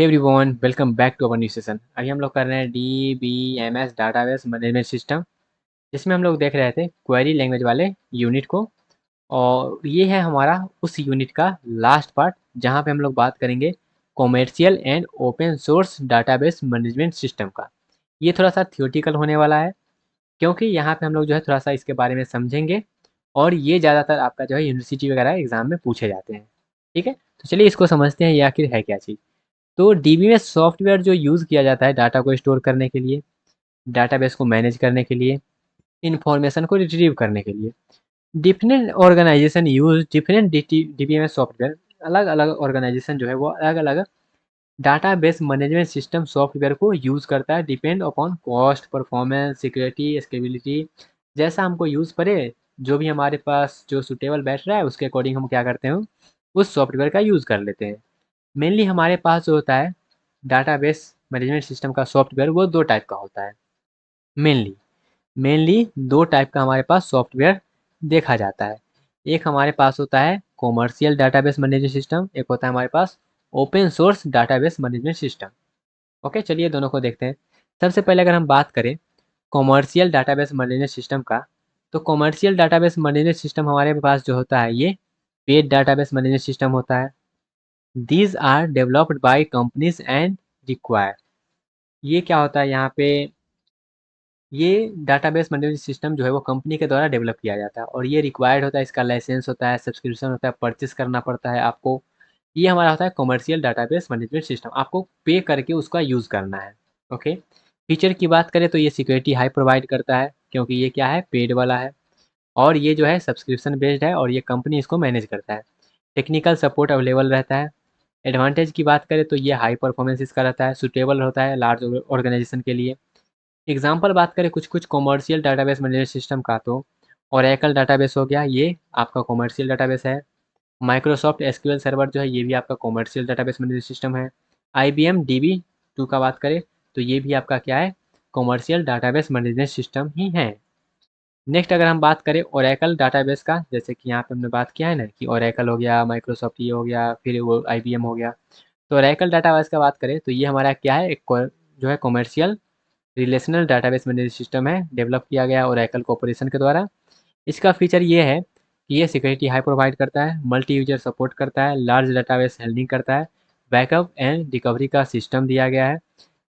Hey everyone, welcome back to our new session. अभी हम लोग कर रहे हैं DBMS डाटाबेस मैनेजमेंट सिस्टम, जिसमें हम लोग देख रहे थे क्वेरी लैंग्वेज वाले यूनिट को। और ये है हमारा उस यूनिट का लास्ट पार्ट, जहाँ पे हम लोग बात करेंगे commercial and open source database management system का। ये थोड़ा सा थियोटिकल होने वाला है, क्योंकि यहाँ पे हम लोग जो है थोड़ा सा इसके बारे में समझेंगे। और ये ज़्यादातर आपका जो है यूनिवर्सिटी वगैरह एग्जाम में पूछे जाते हैं। ठीक है, तो चलिए इसको समझते हैं ये आखिर है क्या चीज़। तो डीबी में सॉफ्टवेयर जो यूज़ किया जाता है डाटा को स्टोर करने के लिए, डाटाबेस को मैनेज करने के लिए, इन्फॉर्मेशन को रिट्रीव करने के लिए। Different organization use different DBMS software. अलग अलग ऑर्गेनाइजेशन जो है वो अलग अलग डाटाबेस मैनेजमेंट सिस्टम सॉफ्टवेयर को यूज़ करता है, depend upon cost, performance, security, scalability. जैसा हमको यूज़ पड़े, जो भी हमारे पास जो सुटेबल बैठ रहा है उसके अकॉर्डिंग हम क्या करते हैं, उस सॉफ्टवेयर का यूज़ कर लेते हैं। मेनली हमारे पास जो होता है डाटाबेस मैनेजमेंट सिस्टम का सॉफ्टवेयर, वो दो टाइप का होता है। मेनली मेनली दो टाइप का हमारे पास सॉफ्टवेयर देखा जाता है। एक हमारे पास होता है कॉमर्शियल डाटाबेस मैनेजमेंट सिस्टम, एक होता है हमारे पास open source database management system. Okay, चलिए दोनों को देखते हैं। सबसे पहले अगर हम बात करें कॉमर्शियल डाटाबेस मैनेजमेंट सिस्टम का, तो कॉमर्शियल डाटाबेस मैनेजमेंट सिस्टम हमारे पास जो होता है ये पेड डाटाबेस मैनेजमेंट सिस्टम होता है। These are developed by companies and require. ये क्या होता है यहाँ पे, ये डाटाबेस मैनेजमेंट सिस्टम जो है वो कंपनी के द्वारा डेवलप किया जाता है और ये रिक्वायर्ड होता है, इसका लाइसेंस होता है, सब्सक्रिप्शन होता है, परचेस करना पड़ता है आपको। ये हमारा होता है कॉमर्शियल डाटाबेस मैनेजमेंट सिस्टम, आपको पे करके उसका यूज़ करना है। ओके, फीचर की बात करें तो ये सिक्योरिटी हाई प्रोवाइड करता है, क्योंकि ये क्या है, पेड वाला है। और ये जो है सब्सक्रिप्शन बेस्ड है और ये कंपनी इसको मैनेज करता है। टेक्निकल सपोर्ट अवेलेबल रहता है। एडवांटेज की बात करें तो ये हाई परफॉर्मेंस इसका रहता है, सुटेबल होता है लार्ज ऑर्गेनाइजेशन के लिए। एग्जाम्पल बात करें कुछ कुछ कॉमर्शियल डाटाबेस मैनेजमेंट सिस्टम का, तो ओरेकल डाटाबेस हो गया, ये आपका कॉमर्शियल डाटाबेस है। माइक्रोसॉफ्ट एसक्यूएल सर्वर जो है ये भी आपका कॉमर्शियल डाटाबेस मैनेजमेंट सिस्टम है। IBM DB2 का बात करें तो ये भी आपका क्या है, कॉमर्शियल डाटाबेस मैनेजमेंट सिस्टम ही है। नेक्स्ट अगर हम बात करें ओरेकल डाटाबेस का, जैसे कि यहाँ पे हमने बात किया है ना कि ओरेकल हो गया, माइक्रोसॉफ्ट ये हो गया, फिर वो IBM हो गया। तो ओरेकल डाटाबेस का बात करें तो ये हमारा क्या है, एक जो है commercial relational database management system है, डेवलप किया गया ओरेकल कॉर्पोरेशन के द्वारा। इसका फीचर ये है कि ये सिक्योरिटी हाई प्रोवाइड करता है, मल्टी यूजर सपोर्ट करता है, लार्ज डाटाबेस हैंडलिंग करता है, बैकअप एंड रिकवरी का सिस्टम दिया गया है,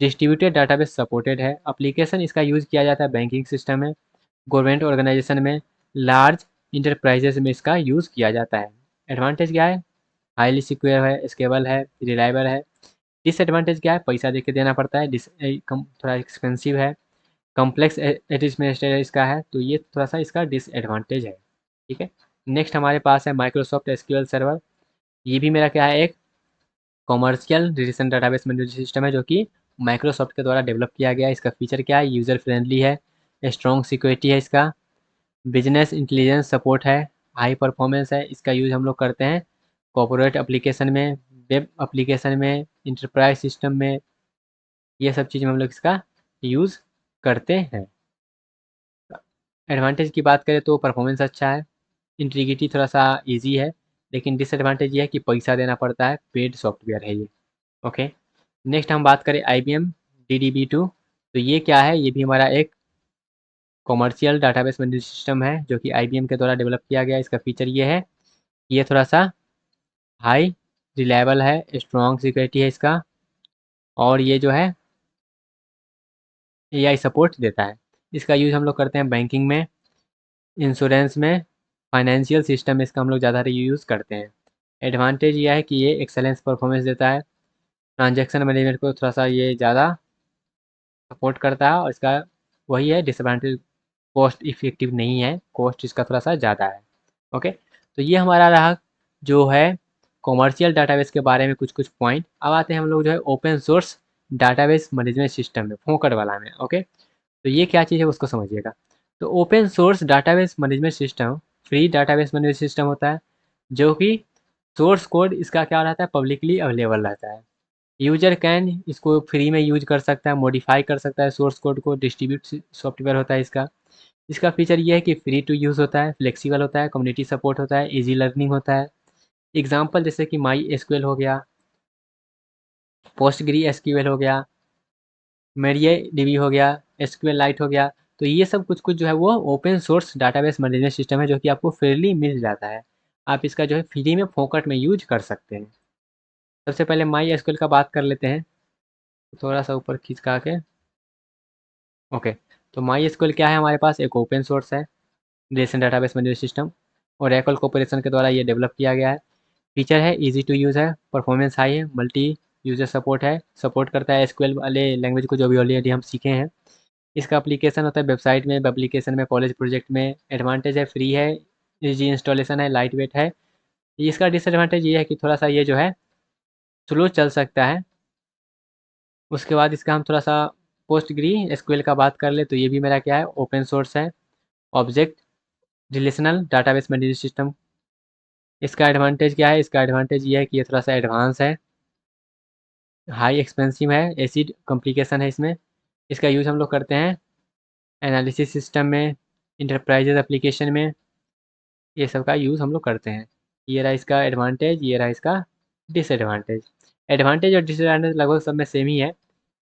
डिस्ट्रीब्यूटेड डाटाबेस सपोर्टेड है। एप्लीकेशन इसका यूज़ किया जाता है बैंकिंग सिस्टम में, गवर्नमेंट ऑर्गेनाइजेशन में, लार्ज इंटरप्राइजेज में इसका यूज़ किया जाता है। एडवांटेज क्या है, हाईली सिक्योर है, स्केबल है, रिलायबल है। डिसएडवांटेज क्या है, पैसा दे के देना पड़ता है, थोड़ा एक्सपेंसिव है, कॉम्प्लेक्स एडमिनिस्ट्रेटर इसका है, तो ये थोड़ा सा इसका डिसएडवांटेज है। ठीक है, नेक्स्ट हमारे पास है माइक्रोसॉफ्ट एसक्यूएल सर्वर। ये भी मेरा क्या है, एक commercial relation database management system है, जो कि माइक्रोसॉफ्ट के द्वारा डेवलप किया गया है। इसका फीचर क्या है, यूज़र फ्रेंडली है, स्ट्रॉन्ग सिक्योरिटी है इसका, बिजनेस इंटेलिजेंस सपोर्ट है, हाई परफॉर्मेंस है। इसका यूज़ हम लोग करते हैं कॉर्पोरेट एप्लीकेशन में, वेब एप्लीकेशन में, इंटरप्राइज सिस्टम में, ये सब चीज़ में हम लोग इसका यूज़ करते हैं। एडवांटेज की बात करें तो परफॉर्मेंस अच्छा है, इंटीग्रिटी थोड़ा सा इजी है, लेकिन डिसएडवांटेज ये है कि पैसा देना पड़ता है, पेड सॉफ्टवेयर है ये। ओके, नेक्स्ट हम बात करें IBM DDB2, तो ये क्या है, ये भी हमारा एक कॉमर्शियल डाटाबेस मैनेजमेंट सिस्टम है, जो कि IBM के द्वारा डेवलप किया गया है। इसका फीचर ये है, ये थोड़ा सा हाई रिलायबल है, स्ट्रॉन्ग सिक्योरिटी है इसका, और ये जो है AI सपोर्ट देता है। इसका यूज़ हम लोग करते हैं बैंकिंग में, इंश्योरेंस में, फाइनेंशियल सिस्टम में इसका हम लोग ज़्यादा यूज़ करते हैं। एडवांटेज यह है कि ये एक्सेलेंस परफॉर्मेंस देता है, ट्रांजैक्शन मैनेजमेंट को थोड़ा सा ये ज़्यादा सपोर्ट करता है, और इसका वही है डिसएडवांटेज, कॉस्ट इफेक्टिव नहीं है, कॉस्ट इसका थोड़ा सा ज़्यादा है। ओके, तो ये हमारा रहा जो है कॉमर्शियल डाटाबेस के बारे में कुछ कुछ पॉइंट। अब आते हैं हम लोग जो है open source database management system में, फोकट वाला में। ओके, तो ये क्या चीज़ है उसको समझिएगा। तो open source database management system free database management system होता है, जो कि सोर्स कोड इसका क्या रहता है, पब्लिकली अवेलेबल रहता है। यूजर कैन इसको फ्री में यूज कर सकता है, मॉडिफाई कर सकता है सोर्स कोड को, डिस्ट्रीब्यूट सॉफ्टवेयर होता है इसका। इसका फीचर ये है कि फ्री टू यूज़ होता है, फ्लेक्सिबल होता है, कम्युनिटी सपोर्ट होता है, इजी लर्निंग होता है। एग्जाम्पल जैसे कि माई एसक्यूएल हो गया, पोस्टग्री एसक्यूएल हो गया, मेरिए डीबी हो गया, एसक्यूएल लाइट हो गया। तो ये सब कुछ कुछ जो है वो open source database management system है जो कि आपको फ्रीली मिल जाता है। आप इसका जो है फ्री में फोकट में यूज कर सकते हैं। सबसे पहले माई एसक्यूएल का बात कर लेते हैं, थोड़ा सा ऊपर खिसका के। ओके, तो माई एसक्यूएल क्या है, हमारे पास एक ओपन सोर्स है रिलेशन डाटाबेस मैनेजमेंट सिस्टम, और एकल कॉर्पोरेशन के द्वारा ये डेवलप किया गया है। फीचर है इजी टू यूज़ है, परफॉर्मेंस हाई है, मल्टी यूजर सपोर्ट है, सपोर्ट करता है एसक्यूएल वाले लैंग्वेज को जो भी ऑलरेडी हम सीखे हैं। इसका एप्लीकेशन होता है वेबसाइट में, वेब एप्लीकेशन में, कॉलेज प्रोजेक्ट में। एडवांटेज है फ्री है, इजी इंस्टॉलेशन है, लाइट वेट है। इसका डिसएडवांटेज ये है कि थोड़ा सा ये जो है स्लो चल सकता है। उसके बाद इसका हम थोड़ा सा पोस्टग्री एसक्यूएल का बात कर ले तो ये भी मेरा क्या है, ओपन सोर्स है, object relational database management system. इसका एडवांटेज क्या है, इसका एडवांटेज ये है कि ये थोड़ा सा एडवांस है, हाई एक्सपेंसिव है, एसिड कॉम्प्लिकेशन है इसमें। इसका यूज़ हम लोग करते हैं एनालिसिस सिस्टम में, इंटरप्राइजेज एप्लीकेशन में, ये सब का यूज़ हम लोग करते हैं। ये रहा इसका एडवांटेज, ये रहा इसका डिसएडवांटेज। एडवांटेज और डिसएडवांटेज लगभग सब में सेम ही है।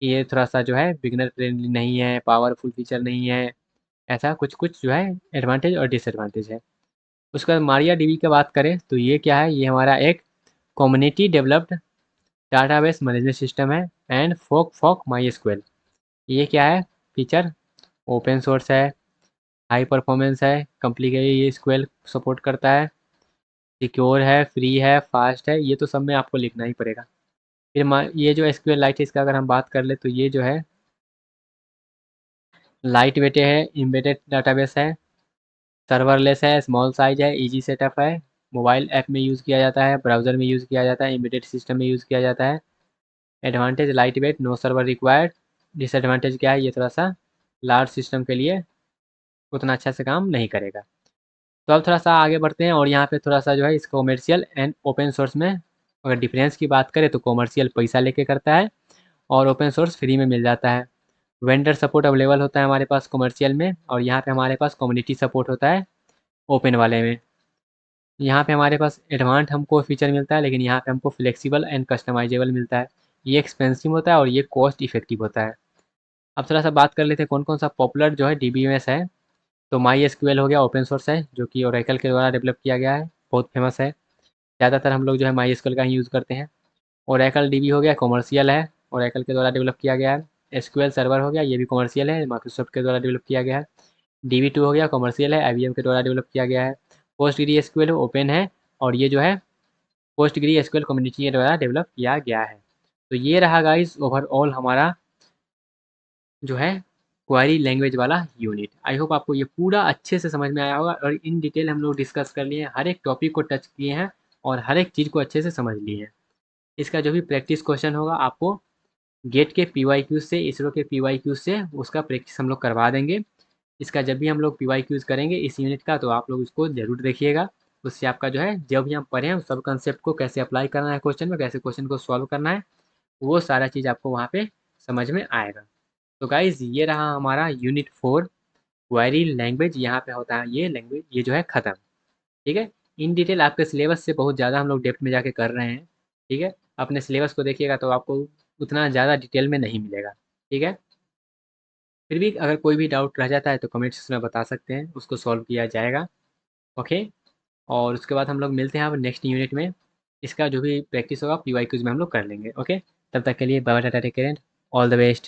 ये थोड़ा सा जो है बिगनर फ्रेंडली नहीं है, पावरफुल फीचर नहीं है, ऐसा कुछ कुछ जो है एडवांटेज और डिसएडवांटेज है। उसके बाद मारिया डीबी की बात करें तो ये क्या है, ये हमारा एक community developed database management system है एंड फोक फोक माई एसक्यूएल। ये क्या है फीचर, ओपन सोर्स है, हाई परफॉर्मेंस है, कम्प्लीकेटेड ये एसक्यूएल सपोर्ट करता है, सिक्योर है, फ्री है, फास्ट है। ये तो सब में आपको लिखना ही पड़ेगा। फिर ये जो एसक्यूएल लाइट है इसका अगर हम बात कर ले तो ये जो है लाइट वेट है, एम्बेडेड डाटाबेस है, सर्वरलेस है, स्मॉल साइज है, इजी सेटअप है, मोबाइल ऐप में यूज़ किया जाता है, ब्राउज़र में यूज़ किया जाता है, एम्बेडेड सिस्टम में यूज़ किया जाता है। Advantage light weight, no server required. Disadvantage क्या है, ये थोड़ा सा लार्ज सिस्टम के लिए उतना अच्छा से काम नहीं करेगा। तो अब थोड़ा सा आगे बढ़ते हैं और यहाँ पे थोड़ा सा जो है इस कॉमर्शियल एंड ओपन सोर्स में अगर डिफरेंस की बात करें तो कॉमर्शियल पैसा लेके करता है और ओपन सोर्स फ्री में मिल जाता है। वेंडर सपोर्ट अवेलेबल होता है हमारे पास कॉमर्शियल में, और यहाँ पे हमारे पास कम्युनिटी सपोर्ट होता है ओपन वाले में। यहाँ पे हमारे पास एडवांस हमको फीचर मिलता है, लेकिन यहाँ पे हमको फ्लेक्सिबल एंड कस्टमाइजेबल मिलता है। ये एक्सपेंसिव होता है और ये कॉस्ट इफेक्टिव होता है। अब थोड़ा सा बात कर लेते हैं कौन कौन सा पॉपुलर जो है डीबीएमएस है। तो माई एसक्यूएल हो गया, ओपन सोर्स है जो कि ओरेकल के द्वारा डेवलप किया गया है, बहुत फेमस है। ज़्यादातर हम लोग जो है माई एसक्यूएल का ही यूज़ करते हैं। ओरेकल डीबी हो गया, कॉमर्शियल है, ओरेकल के द्वारा डेवलप किया गया है। एसक्यूएल सर्वर हो गया, ये भी कॉमर्शियल है, माइक्रोसॉफ्ट के द्वारा डेवलप किया गया है। DB2 हो गया, कॉमर्शियल है, IBM के द्वारा डेवलप किया गया है। पोस्टग्री एसक्यूएल ओपन है, और ये जो है पोस्टग्री एसक्यूएल कम्युनिटी के द्वारा डेवलप किया गया है। तो ये रहा गाइस ओवरऑल हमारा जो है क्वेरी लैंग्वेज वाला यूनिट। आई होप आपको ये पूरा अच्छे से समझ में आया होगा, और इन डिटेल हम लोग डिस्कस कर लिए हैं, हर एक टॉपिक को टच किए हैं और हर एक चीज़ को अच्छे से समझ लिए हैं। इसका जो भी प्रैक्टिस क्वेश्चन होगा आपको गेट के PYQ से, इसरो के PYQ से उसका प्रैक्टिस हम लोग करवा देंगे। इसका जब भी हम लोग PYQs करेंगे इस यूनिट का तो आप लोग इसको ज़रूर देखिएगा। उससे आपका जो है जब भी हम पढ़ें उस सब कंसेप्ट को कैसे अप्लाई करना है क्वेश्चन में, कैसे क्वेश्चन को सॉल्व करना है, वो सारा चीज़ आपको वहाँ पे समझ में आएगा। तो गाइज़ ये रहा हमारा यूनिट 4 क्वेरी लैंग्वेज। यहाँ पे होता है ये लैंग्वेज ये जो है ख़त्म। ठीक है, इन डिटेल आपके सिलेबस से बहुत ज़्यादा हम लोग डेप्थ में जाके कर रहे हैं। ठीक है, अपने सिलेबस को देखिएगा तो आपको उतना ज़्यादा डिटेल में नहीं मिलेगा। ठीक है, फिर भी अगर कोई भी डाउट रह जाता है तो कमेंट सेक्शन में बता सकते हैं, उसको सॉल्व किया जाएगा। ओके, और उसके बाद हम लोग मिलते हैं अब नेक्स्ट यूनिट में। इसका जो भी प्रैक्टिस होगा PYQs में हम लोग कर लेंगे। ओके, तब तक के लिए bye bye, tata, take care, all the best.